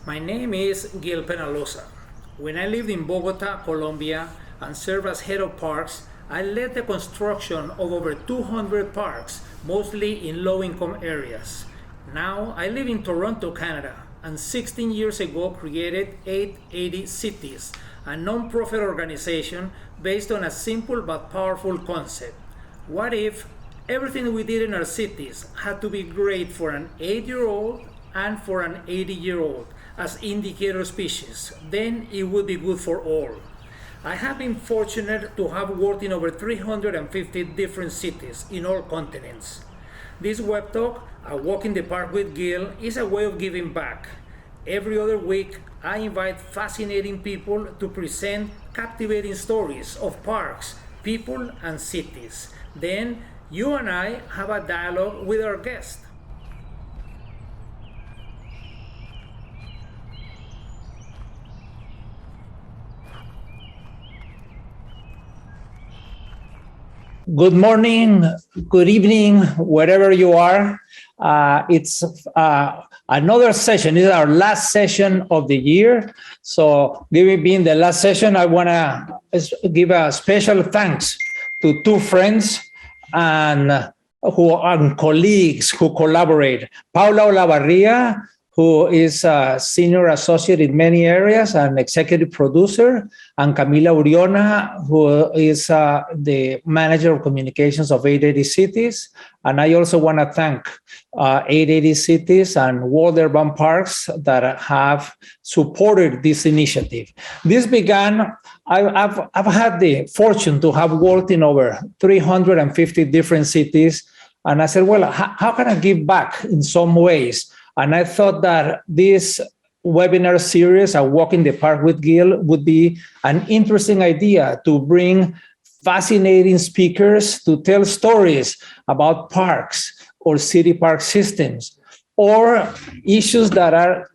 My name is Gil Penalosa. When I lived in Bogota, Colombia, and served as head of parks, I led the construction of over 200 parks, mostly in low-income areas. Now, I live in Toronto, Canada, and 16 years ago created 880 Cities, a non-profit organization based on a simple but powerful concept. What if everything we did in our cities had to be great for an 8-year-old and for an 80-year-old as indicator species? Then it would be good for all. I have been fortunate to have worked in over 350 different cities in all continents. This web talk, A Walk in the Park with Gil, is a way of giving back. Every other week, I invite fascinating people to present captivating stories of parks, people, and cities. Then, you and I have a dialogue with our guest. Good morning, good evening, wherever you are. It's another session. It's our last session of the year. So, being the last session, I want to give a special thanks to two friends and colleagues who collaborate. Paula Olavarria, who is a senior associate in many areas and executive producer, and Camila Uriona, who is the manager of communications of 880 Cities. And I also want to thank 880 Cities and World Urban Parks that have supported this initiative. This began, I've had the fortune to have worked in over 350 different cities. And I said, well, how can I give back in some ways? And I thought that this webinar series, A Walk in the Park with Gil, would be an interesting idea to bring fascinating speakers to tell stories about parks or city park systems or issues that are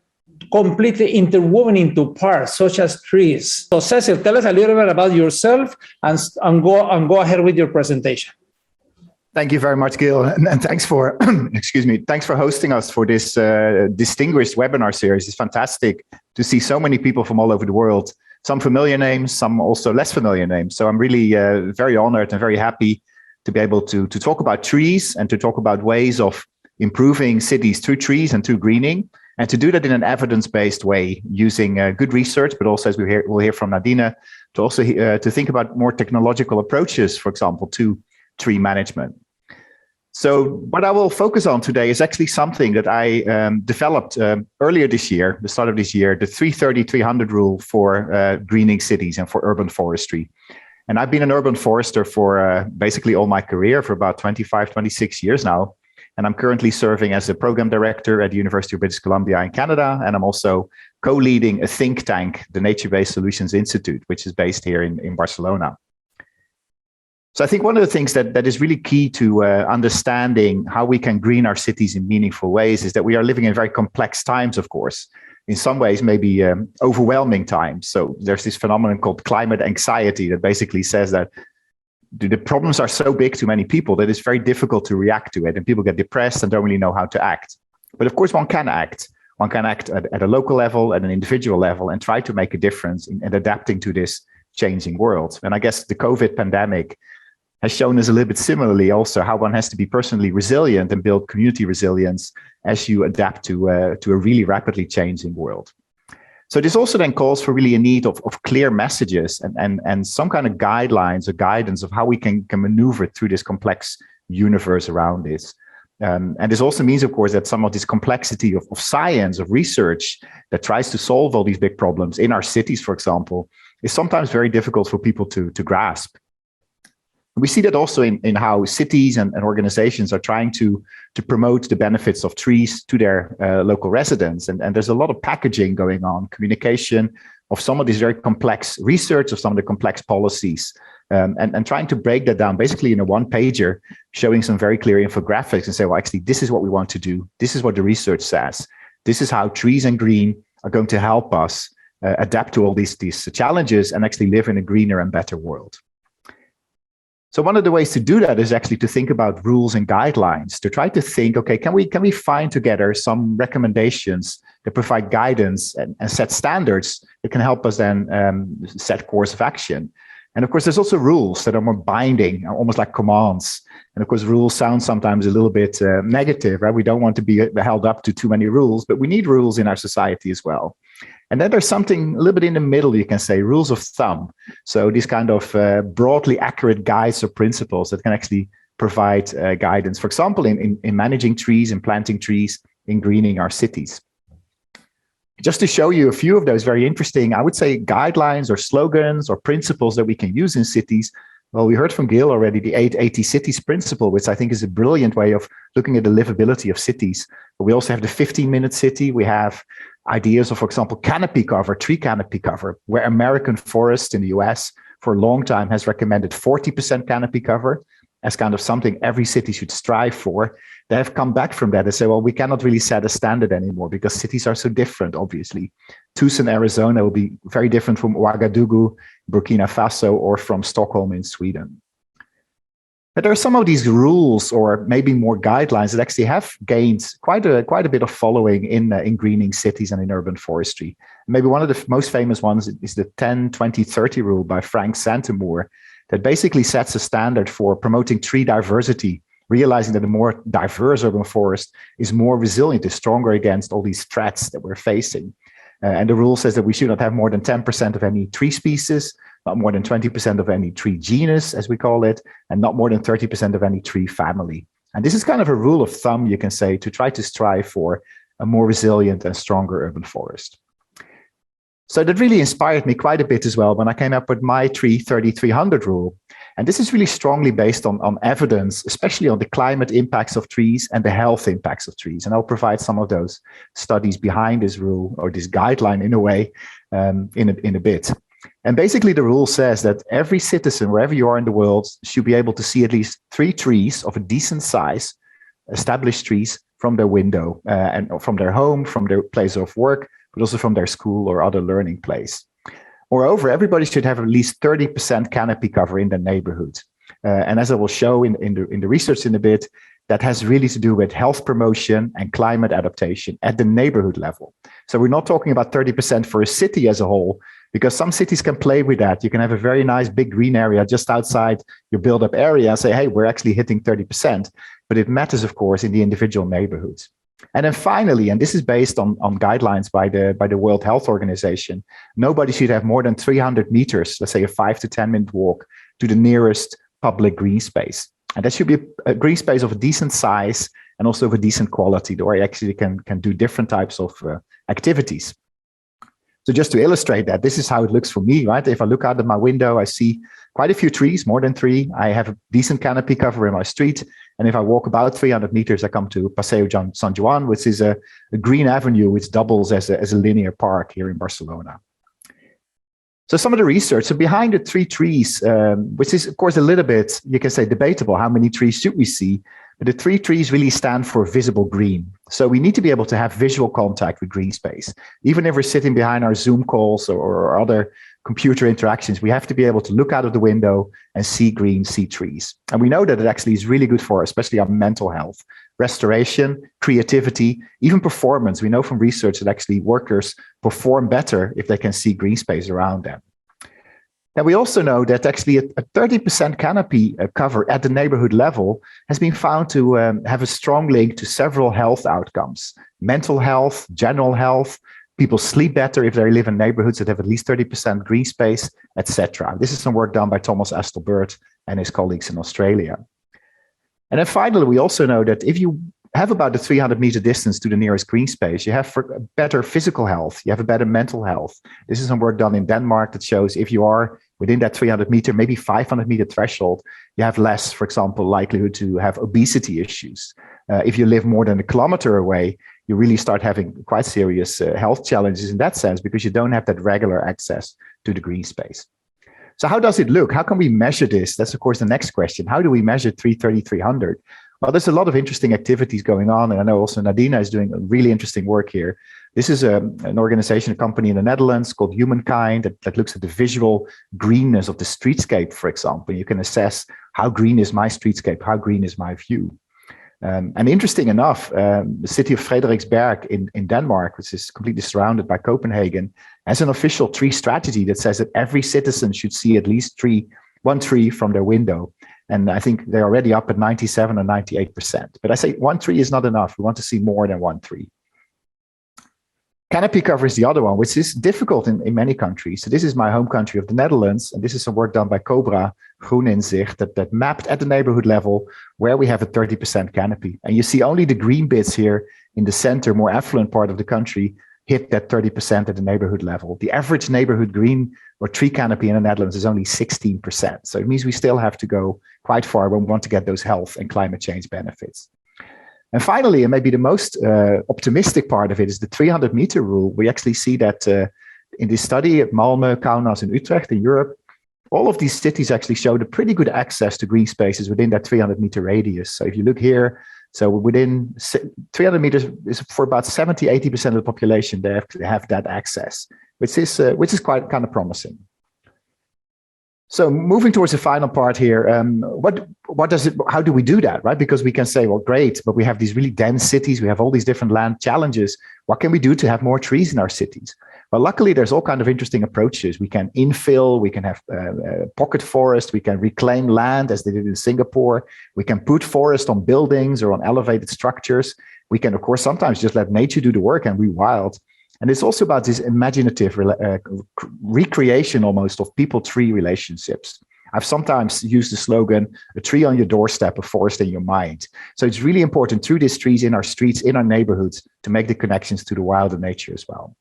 completely interwoven into parks, such as trees. So Cecil, tell us a little bit about yourself and go ahead with your presentation. Thank you very much, Gil, and thanks for thanks for hosting us for this distinguished webinar series. It's fantastic to see so many people from all over the world, some familiar names, some also less familiar names. So I'm really very honored and very happy to be able to talk about trees and to talk about ways of improving cities through trees and through greening, and to do that in an evidence-based way using good research, but also, as we'll hear from Nadina, to also to think about more technological approaches, for example, to tree management. So what I will focus on today is actually something that I developed earlier this year, the start of this year, the 330-300 rule for greening cities and for urban forestry. And I've been an urban forester for basically all my career, for about 25, 26 years now. And I'm currently serving as a program director at the University of British Columbia in Canada. And I'm also co-leading a think tank, the Nature-Based Solutions Institute, which is based here in Barcelona. So I think one of the things that is really key to understanding how we can green our cities in meaningful ways is that we are living in very complex times, of course, in some ways, maybe overwhelming times. So there's this phenomenon called climate anxiety that basically says that the problems are so big to many people that it's very difficult to react to it, and people get depressed and don't really know how to act. But of course, one can act. One can act at a local level, at an individual level, and try to make a difference in adapting to this changing world. And I guess the COVID pandemic has shown us a little bit similarly also how one has to be personally resilient and build community resilience as you adapt to a really rapidly changing world. So this also then calls for really a need of clear messages and some kind of guidelines or guidance of how we can maneuver through this complex universe around this. And this also means, of course, that some of this complexity of science, of research that tries to solve all these big problems in our cities, for example, is sometimes very difficult for people to grasp. We see that also in how cities and organizations are trying to promote the benefits of trees to their local residents. And there's a lot of packaging going on, communication of some of these very complex research, of some of the complex policies, and trying to break that down basically in a one-pager, showing some very clear infographics and say, well, actually, this is what we want to do. This is what the research says. This is how trees and green are going to help us adapt to all these challenges and actually live in a greener and better world. So one of the ways to do that is actually to think about rules and guidelines, to try to think, okay, can we find together some recommendations that provide guidance and set standards that can help us then set course of action. And of course, there's also rules that are more binding, almost like commands. And of course, rules sound sometimes a little bit negative, right? We don't want to be held up to too many rules, but we need rules in our society as well. And then there's something a little bit in the middle, you can say, rules of thumb. So these kind of broadly accurate guides or principles that can actually provide guidance, for example, in managing trees and planting trees, in greening our cities. Just to show you a few of those very interesting, I would say, guidelines or slogans or principles that we can use in cities. Well, we heard from Gil already, the 880 cities principle, which I think is a brilliant way of looking at the livability of cities. But we also have the 15-minute city. We have ideas of, for example, canopy cover, tree canopy cover, where American Forest in the US for a long time has recommended 40% canopy cover as kind of something every city should strive for. They have come back from that and say, well, we cannot really set a standard anymore because cities are so different, obviously. Tucson, Arizona will be very different from Ouagadougou, Burkina Faso, or from Stockholm in Sweden. But there are some of these rules or maybe more guidelines that actually have gained quite a bit of following in greening cities and in urban forestry. Maybe one of the most famous ones is the 10-20-30 rule by Frank Santamoor that basically sets a standard for promoting tree diversity, realizing that a more diverse urban forest is more resilient, is stronger against all these threats that we're facing. And the rule says that we should not have more than 10% of any tree species, not more than 20% of any tree genus, as we call it, and not more than 30% of any tree family. And this is kind of a rule of thumb, you can say, to try to strive for a more resilient and stronger urban forest. So that really inspired me quite a bit as well when I came up with my Tree 3300 rule. And this is really strongly based on evidence, especially on the climate impacts of trees and the health impacts of trees. And I'll provide some of those studies behind this rule or this guideline in a way in a bit. And basically the rule says that every citizen, wherever you are in the world, should be able to see at least 3 trees of a decent size, established trees, from their window and from their home, from their place of work, but also from their school or other learning place. Moreover, everybody should have at least 30% canopy cover in their neighborhood. And as I will show in the research in a bit, that has really to do with health promotion and climate adaptation at the neighborhood level. So we're not talking about 30% for a city as a whole, because some cities can play with that. You can have a very nice big green area just outside your build-up area and say, hey, we're actually hitting 30%. But it matters, of course, in the individual neighborhoods. And then finally, and this is based on guidelines by the World Health Organization, nobody should have more than 300 meters, let's say a 5 to 10 minute walk to the nearest public green space. And that should be a green space of a decent size and also of a decent quality, where you actually can do different types of activities. So just to illustrate that, this is how it looks for me, right? If I look out of my window, I see quite a few trees, more than 3. I have a decent canopy cover in my street. And if I walk about 300 meters, I come to Paseo San Juan, which is a green avenue which doubles as a linear park here in Barcelona. So some of the research, so behind the 3 trees, which is, of course, a little bit, you can say, debatable, how many trees should we see? But the 3 trees really stand for visible green. So we need to be able to have visual contact with green space. Even if we're sitting behind our Zoom calls or other computer interactions, we have to be able to look out of the window and see green, see trees. And we know that it actually is really good for especially our mental health, restoration, creativity, even performance. We know from research that actually workers perform better if they can see green space around them. And we also know that actually a 30% canopy cover at the neighborhood level has been found to have a strong link to several health outcomes: mental health, general health. People sleep better if they live in neighborhoods that have at least 30% green space, etc. This is some work done by Thomas Astelbert and his colleagues in Australia. And then finally, we also know that if you have about a 300-meter distance to the nearest green space, you have better physical health, you have a better mental health. This is some work done in Denmark that shows if you are within that 300-meter, maybe 500-meter threshold, you have less, for example, likelihood to have obesity issues. If you live more than a kilometer away, you really start having quite serious health challenges in that sense, because you don't have that regular access to the green space. So how does it look? How can we measure this? That's, of course, the next question. How do we measure 330-300? Well, there's a lot of interesting activities going on, and I know also Nadina is doing really interesting work here. This is an organization, a company in the Netherlands called Humankind that looks at the visual greenness of the streetscape, for example. You can assess how green is my streetscape? How green is my view? And interesting enough, the city of Frederiksberg in Denmark, which is completely surrounded by Copenhagen, has an official tree strategy that says that every citizen should see at least one tree from their window. And I think they're already up at 97 or 98%. But I say one tree is not enough. We want to see more than one tree. Canopy cover is the other one, which is difficult in many countries. So this is my home country of the Netherlands, and this is some work done by Cobra, Groeneinzicht, that mapped at the neighborhood level where we have a 30% canopy. And you see only the green bits here in the center, more affluent part of the country, hit that 30% at the neighborhood level. The average neighborhood green or tree canopy in the Netherlands is only 16%. So it means we still have to go quite far when we want to get those health and climate change benefits. And finally, and maybe the most optimistic part of it, is the 300-meter rule. We actually see that in this study at Malmö, Kaunas, and Utrecht in Europe, all of these cities actually showed a pretty good access to green spaces within that 300-meter radius. So if you look here, so within 300 meters is for about 70–80% of the population, they have that access, which is quite kind of promising. So moving towards the final part here, how do we do that, right? Because we can say, well, great, but we have these really dense cities, we have all these different land challenges. What can we do to have more trees in our cities? Well, luckily, there's all kinds of interesting approaches. We can infill, we can have pocket forest, we can reclaim land as they did in Singapore. We can put forest on buildings or on elevated structures. We can, of course, sometimes just let nature do the work and rewild. And it's also about this imaginative recreation almost of people-tree relationships. I've sometimes used the slogan, a tree on your doorstep, a forest in your mind. So it's really important through these trees in our streets, in our neighborhoods, to make the connections to the wild and nature as well.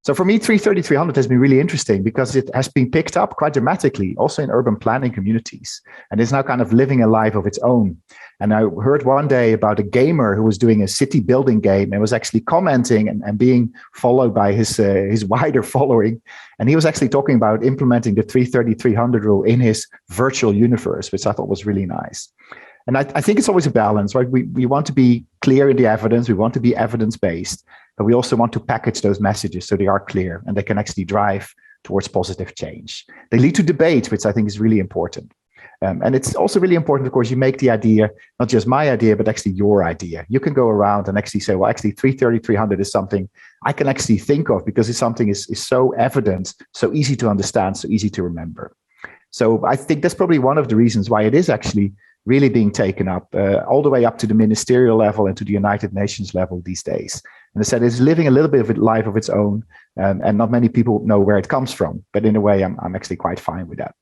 So for me, 330-300 has been really interesting because it has been picked up quite dramatically, also in urban planning communities. And it's now kind of living a life of its own. And I heard one day about a gamer who was doing a city building game and was actually commenting and being followed by his wider following. And he was actually talking about implementing the 330-300 rule in his virtual universe, which I thought was really nice. And I think it's always a balance, right? We want to be clear in the evidence. We want to be evidence-based, but we also want to package those messages so they are clear and they can actually drive towards positive change. They lead to debate, which I think is really important. And it's also really important, of course, you make the idea, not just my idea, but actually your idea. You can go around and actually say, well, actually 330-300 is something I can actually think of because it's something is so evident, so easy to understand, so easy to remember. So I think that's probably one of the reasons why it is actually really being taken up all the way up to the ministerial level and to the United Nations level these days. And I said it's living a little bit of a life of its own, and not many people know where it comes from. But in a way, I'm actually quite fine with that.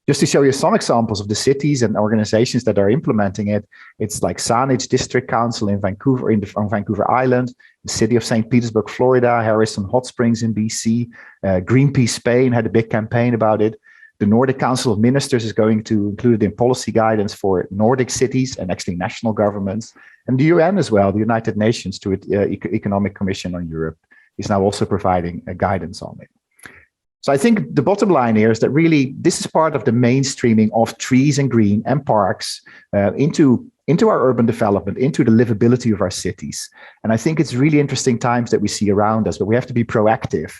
Just to show you some examples of the cities and organizations that are implementing it, it's like Saanich District Council in Vancouver, on Vancouver Island, the city of St. Petersburg, Florida, Harrison Hot Springs in BC, Greenpeace Spain had a big campaign about it. The Nordic Council of Ministers is going to include it in policy guidance for Nordic cities and actually national governments. And the UN as well, the United Nations, to its Economic Commission on Europe, is now also providing a guidance on it. So I think the bottom line here is that really this is part of the mainstreaming of trees and green and parks into our urban development, into the livability of our cities. And I think it's really interesting times that we see around us, but we have to be proactive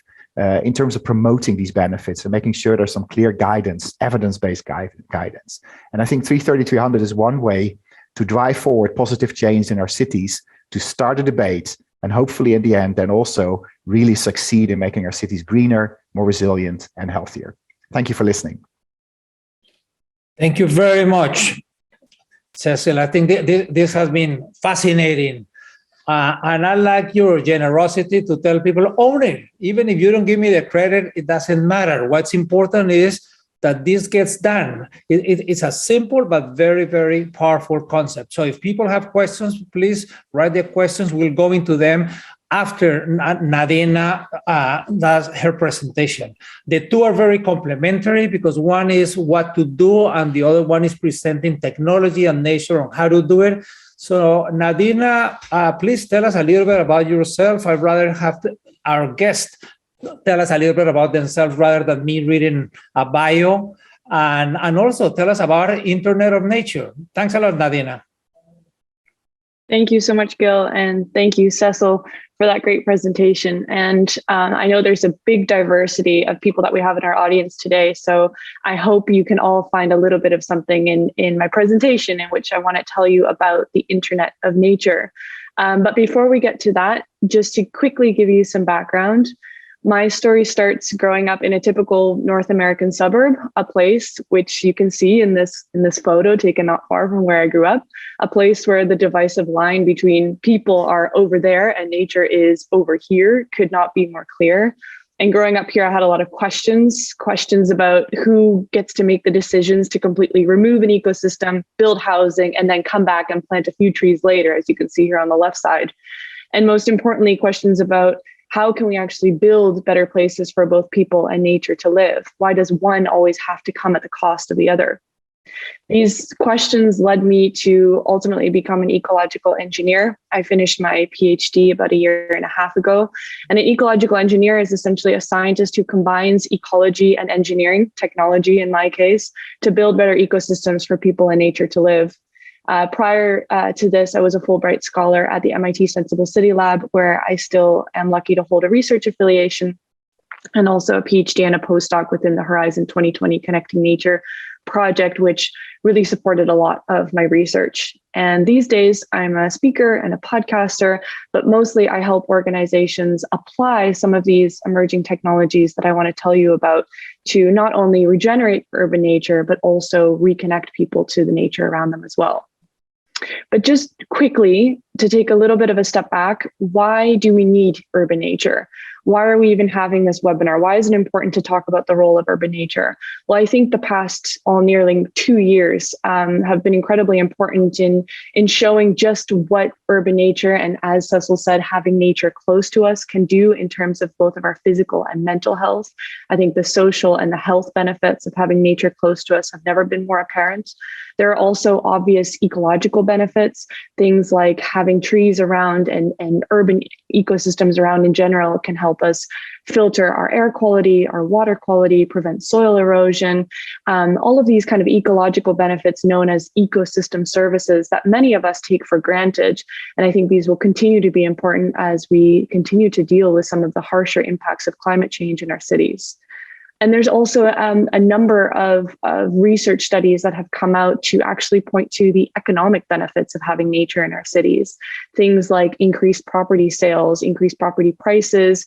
in terms of promoting these benefits and making sure there's some clear guidance, evidence-based guidance. And I think 330-300 is one way to drive forward positive change in our cities, to start a debate, and hopefully in the end, then also really succeed in making our cities greener, more resilient, and healthier. Thank you for listening. Thank you very much, Cecil. I think this has been fascinating. And I like your generosity to tell people, own it. Even if you don't give me the credit, it doesn't matter. What's important is that this gets done. It's a simple but very, very powerful concept. So if people have questions, please write their questions. We'll go into them after Nadina does her presentation. The two are very complementary because one is what to do and the other one is presenting technology and nature on how to do it. So Nadina, please tell us a little bit about yourself. I'd rather have our guest tell us a little bit about themselves rather than me reading a bio, and also tell us about Internet of Nature. Thanks a lot, Nadina. Thank you so much, Gil, and thank you, Cecil, for that great presentation. And I know there's a big diversity of people that we have in our audience today, so I hope you can all find a little bit of something in my presentation in which I want to tell you about the Internet of Nature. But before we get to that, just to quickly give you some background, my story starts growing up in a typical North American suburb, a place which you can see in this photo taken not far from where I grew up, a place where the divisive line between people are over there and nature is over here could not be more clear. And growing up here, I had a lot of questions about who gets to make the decisions to completely remove an ecosystem, build housing, and then come back and plant a few trees later, as you can see here on the left side. And most importantly, questions about how can we actually build better places for both people and nature to live? Why does one always have to come at the cost of the other? These questions led me to ultimately become an ecological engineer. I finished my PhD about 1.5 years ago. And an ecological engineer is essentially a scientist who combines ecology and engineering, technology in my case, to build better ecosystems for people and nature to live. Prior to this, I was a Fulbright scholar at the MIT Sensible City Lab, where I still am lucky to hold a research affiliation and also a PhD and a postdoc within the Horizon 2020 Connecting Nature project, which really supported a lot of my research. And these days, I'm a speaker and a podcaster, but mostly I help organizations apply some of these emerging technologies that I want to tell you about to not only regenerate urban nature, but also reconnect people to the nature around them as well. But just quickly, to take a little bit of a step back, why do we need urban nature? Why are we even having this webinar? Why is it important to talk about the role of urban nature? Well, I think the past nearly 2 years have been incredibly important in showing just what urban nature and, as Cecil said, having nature close to us can do in terms of both of our physical and mental health. I think the social and the health benefits of having nature close to us have never been more apparent. There are also obvious ecological benefits, things like having trees around and urban ecosystems around in general can help us filter our air quality, our water quality, prevent soil erosion, all of these kind of ecological benefits known as ecosystem services that many of us take for granted. And I think these will continue to be important as we continue to deal with some of the harsher impacts of climate change in our cities. And there's also a number of research studies that have come out to actually point to the economic benefits of having nature in our cities. Things like increased property sales, increased property prices,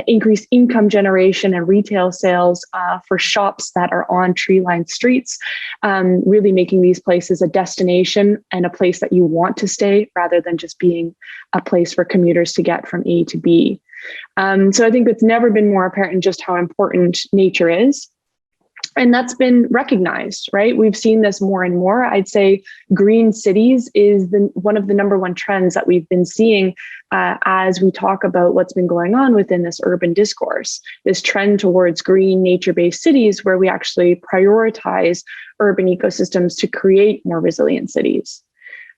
increased income generation and retail sales for shops that are on tree-lined streets, really making these places a destination and a place that you want to stay rather than just being a place for commuters to get from A to B. So I think it's never been more apparent just how important nature is. And that's been recognized, right? We've seen this more and more. I'd say green cities is one of the #1 trends that we've been seeing as we talk about what's been going on within this urban discourse, this trend towards green nature-based cities where we actually prioritize urban ecosystems to create more resilient cities.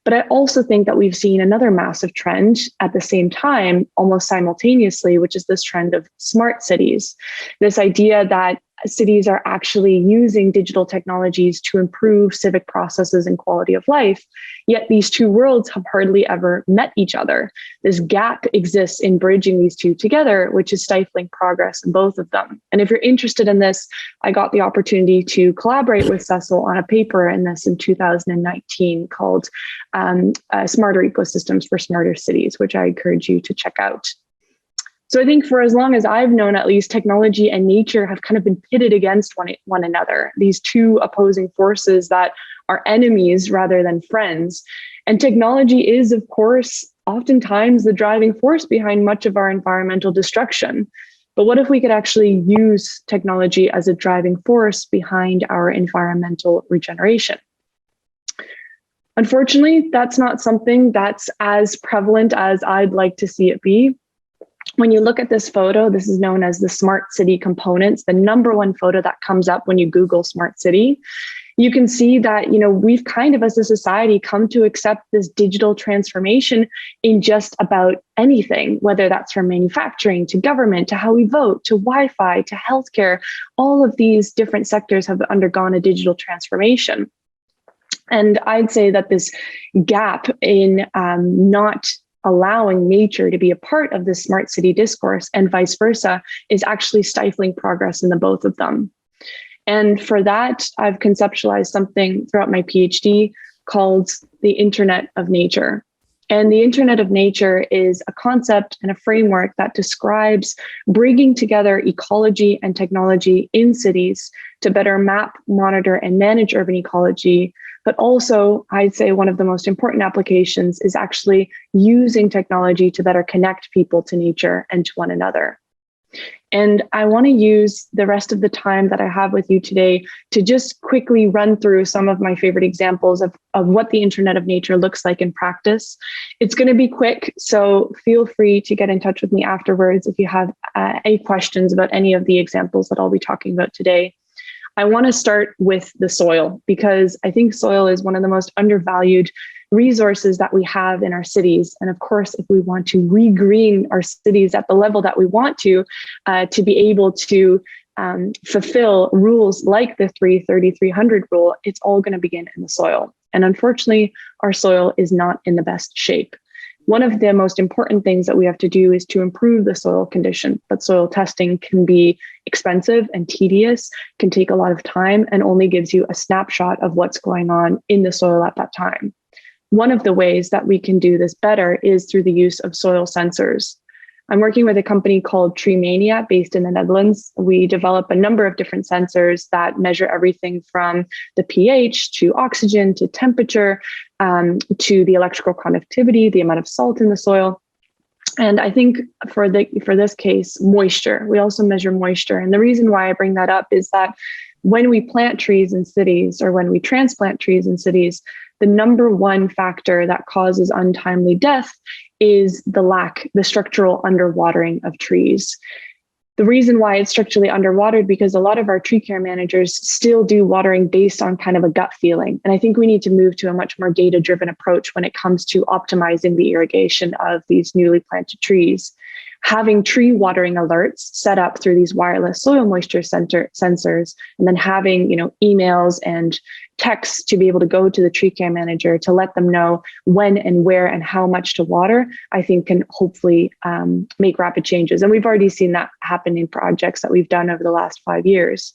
But I also think that we've seen another massive trend at the same time, almost simultaneously, which is this trend of smart cities. This idea that cities are actually using digital technologies to improve civic processes and quality of life, yet these two worlds have hardly ever met each other. This gap exists in bridging these two together, which is stifling progress in both of them. And if you're interested in this, I got the opportunity to collaborate with Cecil on a paper in this in 2019 called Smarter Ecosystems for Smarter Cities, which I encourage you to check out. So I think for as long as I've known, at least, technology and nature have kind of been pitted against one another, these two opposing forces that are enemies rather than friends. And technology is, of course, oftentimes the driving force behind much of our environmental destruction. But what if we could actually use technology as a driving force behind our environmental regeneration? Unfortunately, that's not something that's as prevalent as I'd like to see it be. When you look at this photo, this is known as the smart city components, the #1 photo that comes up when you Google smart city. You can see that, we've kind of as a society come to accept this digital transformation in just about anything, whether that's from manufacturing to government, to how we vote, to Wi-Fi, to healthcare. All of these different sectors have undergone a digital transformation. And I'd say that this gap in not allowing nature to be a part of the smart city discourse and vice versa is actually stifling progress in the both of them. And for that, I've conceptualized something throughout my PhD called the Internet of Nature. And the Internet of Nature is a concept and a framework that describes bringing together ecology and technology in cities to better map, monitor, and manage urban ecology. But also, I'd say one of the most important applications is actually using technology to better connect people to nature and to one another. And I want to use the rest of the time that I have with you today to just quickly run through some of my favorite examples of what the Internet of Nature looks like in practice. It's going to be quick, so feel free to get in touch with me afterwards if you have any questions about any of the examples that I'll be talking about today. I want to start with the soil, because I think soil is one of the most undervalued resources that we have in our cities. And of course, if we want to regreen our cities at the level that we want to be able to fulfill rules like the 330-300 rule, it's all going to begin in the soil. And unfortunately, our soil is not in the best shape. One of the most important things that we have to do is to improve the soil condition, but soil testing can be expensive and tedious, can take a lot of time, and only gives you a snapshot of what's going on in the soil at that time. One of the ways that we can do this better is through the use of soil sensors. I'm working with a company called Tree based in the Netherlands. We develop a number of different sensors that measure everything from the pH to oxygen to temperature to the electrical conductivity, the amount of salt in the soil. And I think for this case, moisture. We also measure moisture. And the reason why I bring that up is that when we plant trees in cities, or when we transplant trees in cities, the number one factor that causes untimely death is the structural underwatering of trees. The reason why it's structurally underwatered, because a lot of our tree care managers still do watering based on kind of a gut feeling. And I think we need to move to a much more data-driven approach when it comes to optimizing the irrigation of these newly planted trees. Having tree watering alerts set up through these wireless soil moisture sensors, and then having emails and texts to be able to go to the tree care manager to let them know when and where and how much to water, I think can hopefully make rapid changes. And we've already seen that happen in projects that we've done over the last 5 years.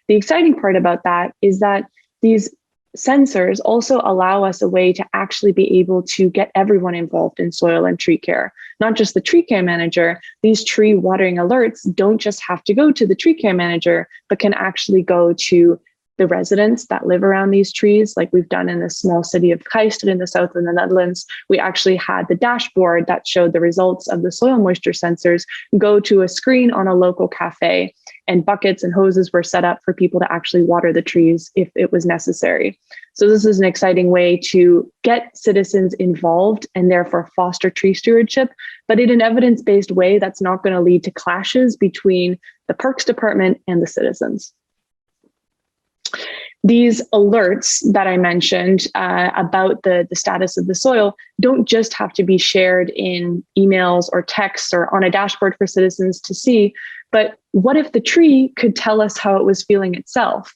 The exciting part about that is that these sensors also allow us a way to actually be able to get everyone involved in soil and tree care, not just the tree care manager. These tree watering alerts don't just have to go to the tree care manager, but can actually go to the residents that live around these trees, like we've done in the small city of Kisten in the south of the Netherlands. We actually had the dashboard that showed the results of the soil moisture sensors go to a screen on a local cafe, and buckets and hoses were set up for people to actually water the trees if it was necessary. So this is an exciting way to get citizens involved and therefore foster tree stewardship, but in an evidence-based way that's not going to lead to clashes between the Parks Department and the citizens. These alerts that I mentioned about the status of the soil don't just have to be shared in emails or texts or on a dashboard for citizens to see, but what if the tree could tell us how it was feeling itself?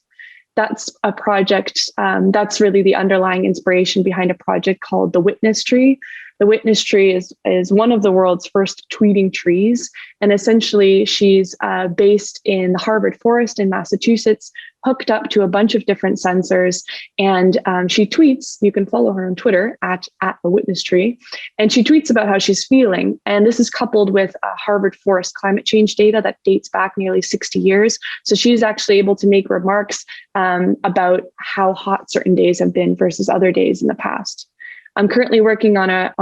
That's a project, that's really the underlying inspiration behind a project called the Witness Tree. The Witness Tree is one of the world's first tweeting trees. And essentially, she's based in the Harvard Forest in Massachusetts, hooked up to a bunch of different sensors. And she tweets, you can follow her on Twitter at the Witness Tree. And she tweets about how she's feeling. And this is coupled with Harvard Forest climate change data that dates back nearly 60 years. So she's actually able to make remarks about how hot certain days have been versus other days in the past. I'm currently working on a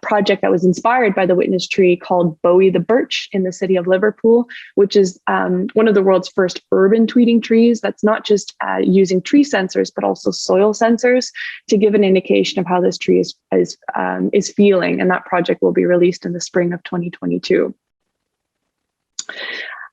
project that was inspired by the Witness Tree called Bowie the Birch in the city of Liverpool, which is one of the world's first urban tweeting trees that's not just using tree sensors, but also soil sensors to give an indication of how this tree is feeling. And that project will be released in the spring of 2022.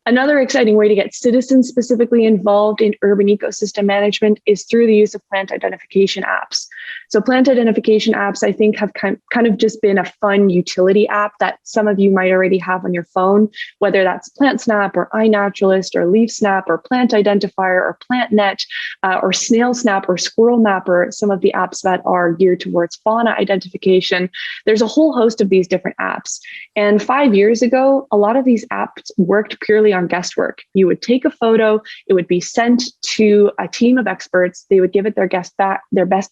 Another exciting way to get citizens specifically involved in urban ecosystem management is through the use of plant identification apps. So plant identification apps, I think, have kind of just been a fun utility app that some of you might already have on your phone, whether that's PlantSnap or iNaturalist or LeafSnap or Plant Identifier or PlantNet or SnailSnap or Squirrel Map or some of the apps that are geared towards fauna identification. There's a whole host of these different apps. And 5 years ago, a lot of these apps worked purely on guesswork. You would take a photo, it would be sent to a team of experts, they would give it their best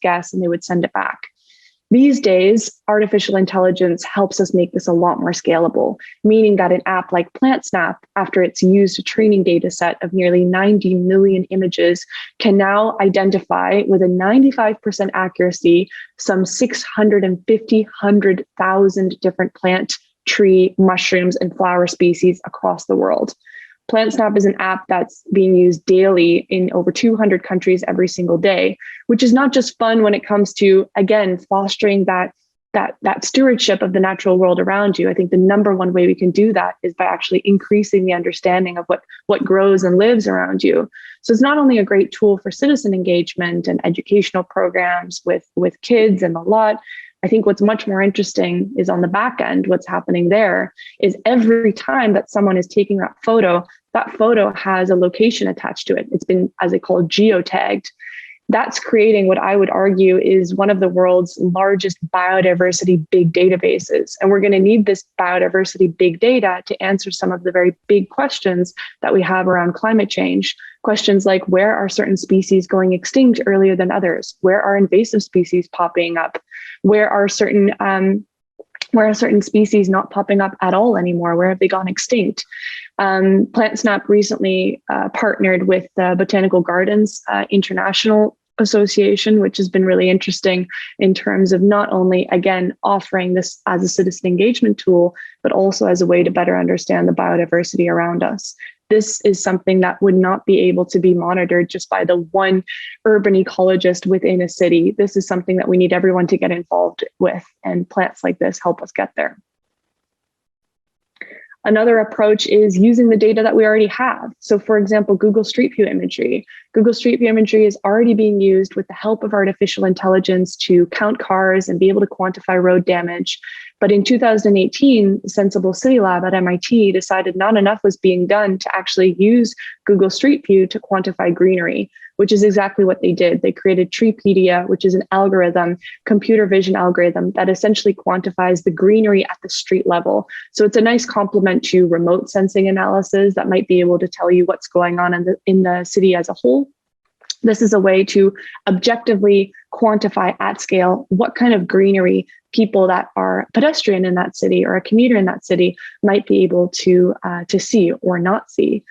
guess, and they would send it back. These days, artificial intelligence helps us make this a lot more scalable, meaning that an app like PlantSnap, after it's used a training data set of nearly 90 million images, can now identify with a 95% accuracy some 100,000 different plant, tree, mushrooms, and flower species across the world. PlantSnap is an app that's being used daily in over 200 countries every single day, which is not just fun when it comes to, again, fostering that stewardship of the natural world around you. I think the number one way we can do that is by actually increasing the understanding of what grows and lives around you. So it's not only a great tool for citizen engagement and educational programs with kids and the lot. I think what's much more interesting is on the back end, what's happening there is every time that someone is taking that photo has a location attached to it. It's been, as they call it, geotagged. That's creating what I would argue is one of the world's largest biodiversity big databases. And we're going to need this biodiversity big data to answer some of the very big questions that we have around climate change. Questions like, where are certain species going extinct earlier than others? Where are invasive species popping up? Where are certain species not popping up at all anymore? Where have they gone extinct? PlantSnap recently partnered with the Botanical Gardens International Association, which has been really interesting in terms of not only, again, offering this as a citizen engagement tool, but also as a way to better understand the biodiversity around us. This is something that would not be able to be monitored just by the one urban ecologist within a city. This is something that we need everyone to get involved with, and plants like this help us get there. Another approach is using the data that we already have. So for example, Google Street View imagery. Google Street View imagery is already being used with the help of artificial intelligence to count cars and be able to quantify road damage. But in 2018, Sensible City Lab at MIT decided not enough was being done to actually use Google Street View to quantify greenery, which is exactly what they did. They created Treepedia, which is an algorithm, computer vision algorithm that essentially quantifies the greenery at the street level. So it's a nice complement to remote sensing analysis that might be able to tell you what's going on in the city as a whole. This is a way to objectively quantify at scale what kind of greenery people that are pedestrian in that city or a commuter in that city might be able to see or not see.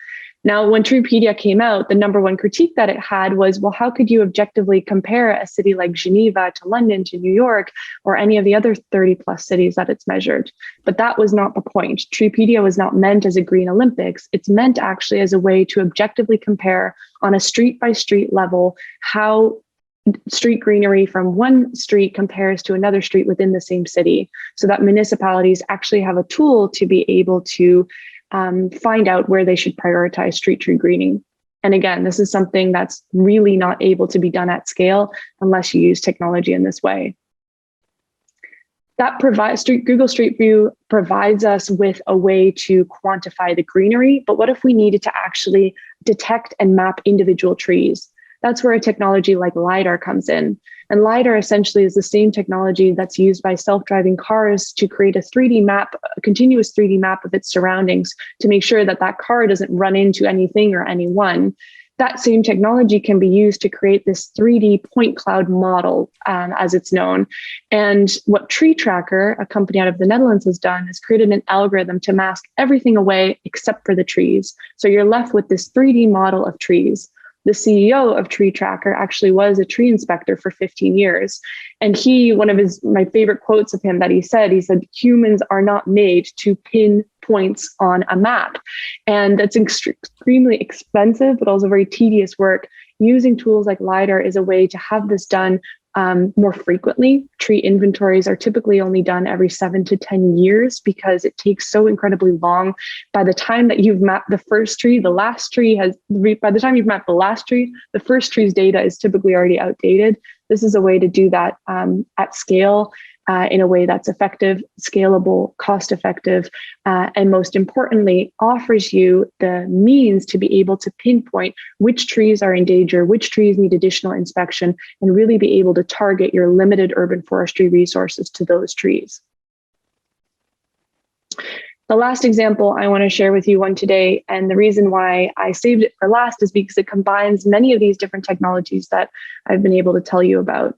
Now, when Treepedia came out, the number one critique that it had was, well, how could you objectively compare a city like Geneva to London to New York or any of the other 30 plus cities that it's measured? But that was not the point. Treepedia was not meant as a green Olympics. It's meant actually as a way to objectively compare on a street by street level how street greenery from one street compares to another street within the same city, so that municipalities actually have a tool to be able to find out where they should prioritize street tree greening. And again, this is something that's really not able to be done at scale unless you use technology in this way. That provides Google Street View provides us with a way to quantify the greenery, but what if we needed to actually detect and map individual trees? That's where a technology like LiDAR comes in. And LiDAR essentially is the same technology that's used by self-driving cars to create a 3D map, a continuous 3D map of its surroundings to make sure that that car doesn't run into anything or anyone. That same technology can be used to create this 3D point cloud model, as it's known. And what Tree Tracker, a company out of the Netherlands, has done is created an algorithm to mask everything away except for the trees. So you're left with this 3D model of trees. The CEO of Tree Tracker actually was a tree inspector for 15 years. And one of my favorite quotes of him that he said, humans are not made to pin points on a map. And that's extremely expensive, but also very tedious work. Using tools like LiDAR is a way to have this done more frequently. Tree inventories are typically only done every 7 to 10 years because it takes so incredibly long. By the time that you've mapped the first tree, the last tree by the time you've mapped the last tree, the first tree's data is typically already outdated. This is a way to do that at scale in a way that's effective, scalable, cost-effective, and most importantly, offers you the means to be able to pinpoint which trees are in danger, which trees need additional inspection, and really be able to target your limited urban forestry resources to those trees. The last example I want to share with you one today, and the reason why I saved it for last is because it combines many of these different technologies that I've been able to tell you about.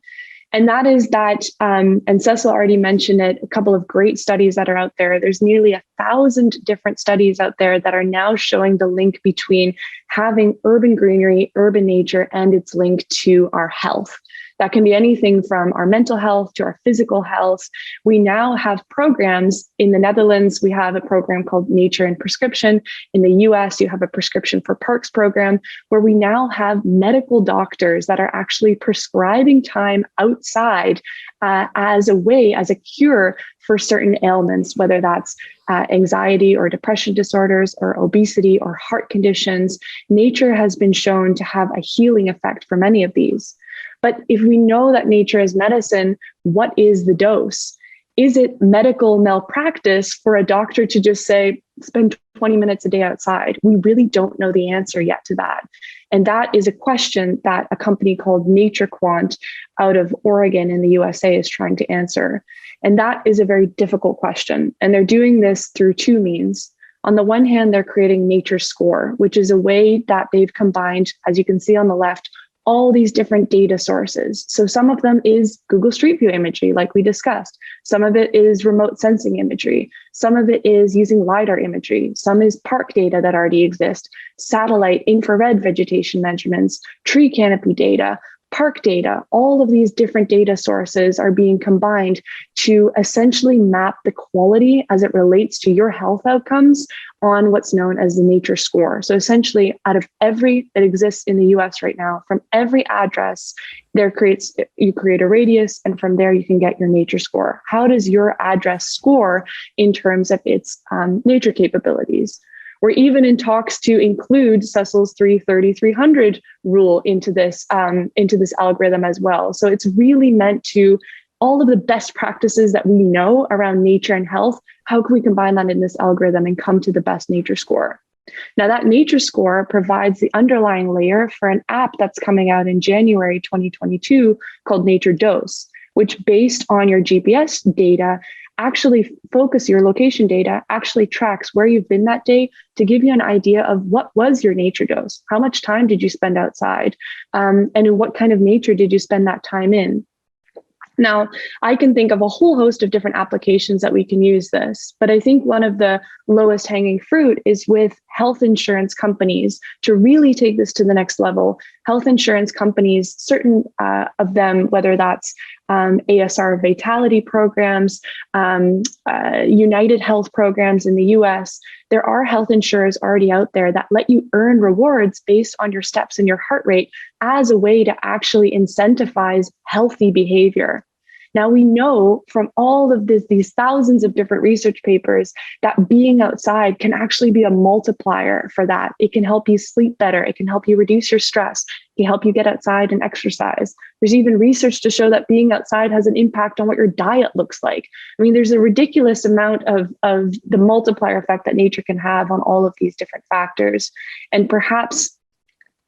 And that is that, and Cecil already mentioned it, a couple of great studies that are out there. There's nearly 1,000 different studies out there that are now showing the link between having urban greenery, urban nature, and its link to our health. That can be anything from our mental health to our physical health. We now have programs in the Netherlands. We have a program called Nature and Prescription. In the US, you have a Prescription for Parks program, where we now have medical doctors that are actually prescribing time outside as a way, as a cure for certain ailments, whether that's anxiety or depression disorders or obesity or heart conditions. Nature has been shown to have a healing effect for many of these. But if we know that nature is medicine, what is the dose? Is it medical malpractice for a doctor to just say, spend 20 minutes a day outside? We really don't know the answer yet to that. And that is a question that a company called NatureQuant out of Oregon in the USA is trying to answer. And that is a very difficult question. And they're doing this through two means. On the one hand, they're creating Nature Score, which is a way that they've combined, as you can see on the left, all these different data sources. So some of them is Google Street View imagery, like we discussed. Some of it is remote sensing imagery. Some of it is using LiDAR imagery. Some is park data that already exist, satellite infrared vegetation measurements, tree canopy data, park data. All of these different data sources are being combined to essentially map the quality as it relates to your health outcomes on what's known as the Nature Score. So essentially, out of every that exists in the US right now, from every address, you create a radius, and from there you can get your Nature Score. How does your address score in terms of its nature capabilities? We're even in talks to include Cecil's 330-300 rule into this algorithm as well. So it's really meant to all of the best practices that we know around nature and health. How can we combine that in this algorithm and come to the best nature score? Now, that nature score provides the underlying layer for an app that's coming out in January 2022 called Nature Dose, which, based on your GPS data, actually focus your location data, actually tracks where you've been that day to give you an idea of what was your nature dose. How much time did you spend outside? And in what kind of nature did you spend that time in? Now, I can think of a whole host of different applications that we can use this, but I think one of the lowest hanging fruit is with health insurance companies to really take this to the next level. Health insurance companies, certain of them, whether that's ASR Vitality programs, United Health programs in the US, there are health insurers already out there that let you earn rewards based on your steps and your heart rate as a way to actually incentivize healthy behavior. Now, we know from all of these thousands of different research papers that being outside can actually be a multiplier for that. It can help you sleep better. It can help you reduce your stress. It can help you get outside and exercise. There's even research to show that being outside has an impact on what your diet looks like. I mean, there's a ridiculous amount of the multiplier effect that nature can have on all of these different factors. And perhaps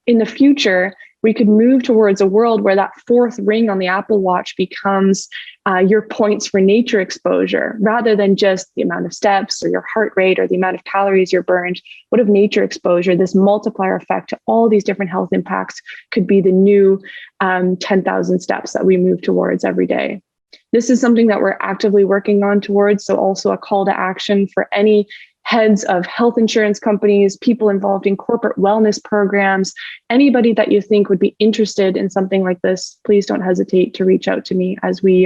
in the future, we could move towards a world where that fourth ring on the Apple Watch becomes your points for nature exposure, rather than just the amount of steps or your heart rate or the amount of calories you're burned. What if nature exposure, this multiplier effect to all these different health impacts, could be the new 10,000 steps that we move towards every day? This is something that we're actively working on towards. So also a call to action for any heads of health insurance companies, people involved in corporate wellness programs, anybody that you think would be interested in something like this, please don't hesitate to reach out to me as we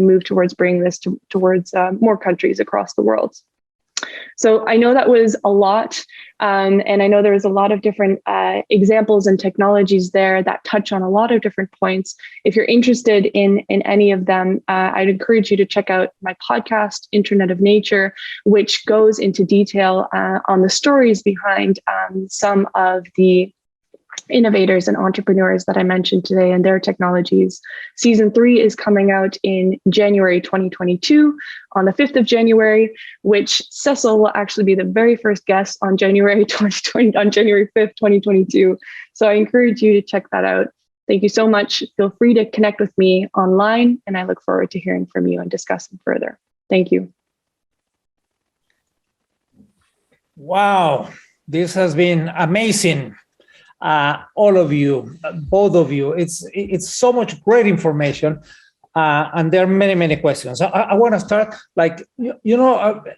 move towards bringing this towards more countries across the world. So I know that was a lot. And I know there was a lot of different examples and technologies there that touch on a lot of different points. If you're interested in any of them, I'd encourage you to check out my podcast, Internet of Nature, which goes into detail on the stories behind some of the innovators and entrepreneurs that I mentioned today and their technologies. Season 3 is coming out in January 2022 on the 5th of January, which Cecil will actually be the very first guest on January 5th, 2022. So I encourage you to check that out. Thank you so much. Feel free to connect with me online, and I look forward to hearing from you and discussing further. Thank you. Wow, this has been amazing. All of you, both of you, it's so much great information, and there are many questions. I want to start, like,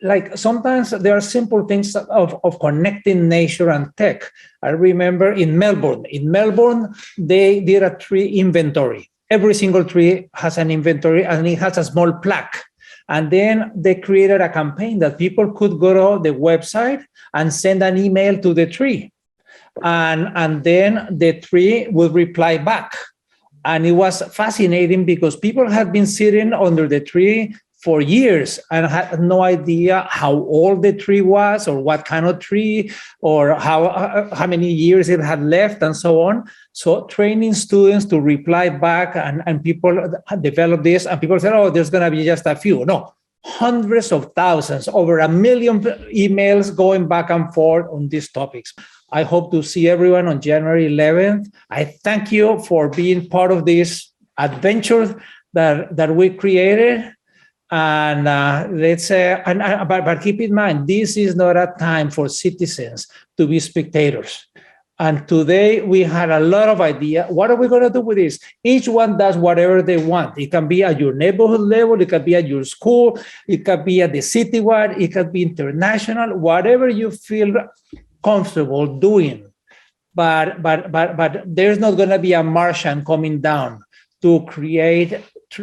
like sometimes there are simple things of connecting nature and tech. I remember in Melbourne, they did a tree inventory. Every single tree has an inventory, and it has a small plaque. And then they created a campaign that people could go to the website and send an email to the tree. And then the tree would reply back. And it was fascinating because people had been sitting under the tree for years and had no idea how old the tree was, or what kind of tree, or how many years it had left, and so on. So training students to reply back, and people developed this, and people said, oh, there's going to be just a few. No, hundreds of thousands, over 1 million emails going back and forth on these topics. I hope to see everyone on January 11th. I thank you for being part of this adventure that we created. And let's say, but keep in mind, this is not a time for citizens to be spectators. And today we had a lot of idea. What are we going to do with this? Each one does whatever they want. It can be at your neighborhood level. It can be at your school. It can be at the citywide. It can be international. Whatever you feel comfortable doing. But there's not going to be a Martian coming down to create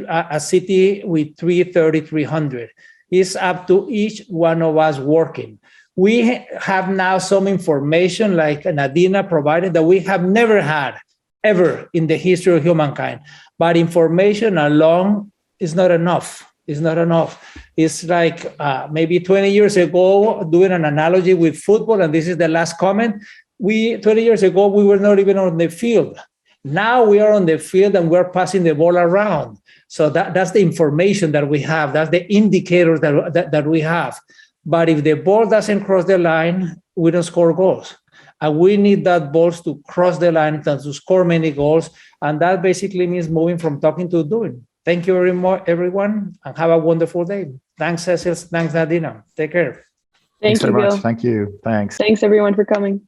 a city with 300. It's up to each one of us working. We have now some information, like Nadina provided, that we have never had ever in the history of humankind. But information alone is not enough. It's not enough. It's like maybe 20 years ago, doing an analogy with football, and this is the last comment. 20 years ago, we were not even on the field. Now we are on the field and we're passing the ball around. So that's the information that we have. That's the indicators that we have. But if the ball doesn't cross the line, we don't score goals. And we need that balls to cross the line and to score many goals. And that basically means moving from talking to doing. Thank you very much, everyone, and have a wonderful day. Thanks, Cecil. Thanks, Nadina. Take care. Thank you, very much. Bill. Thank you. Thanks. Thanks, everyone, for coming.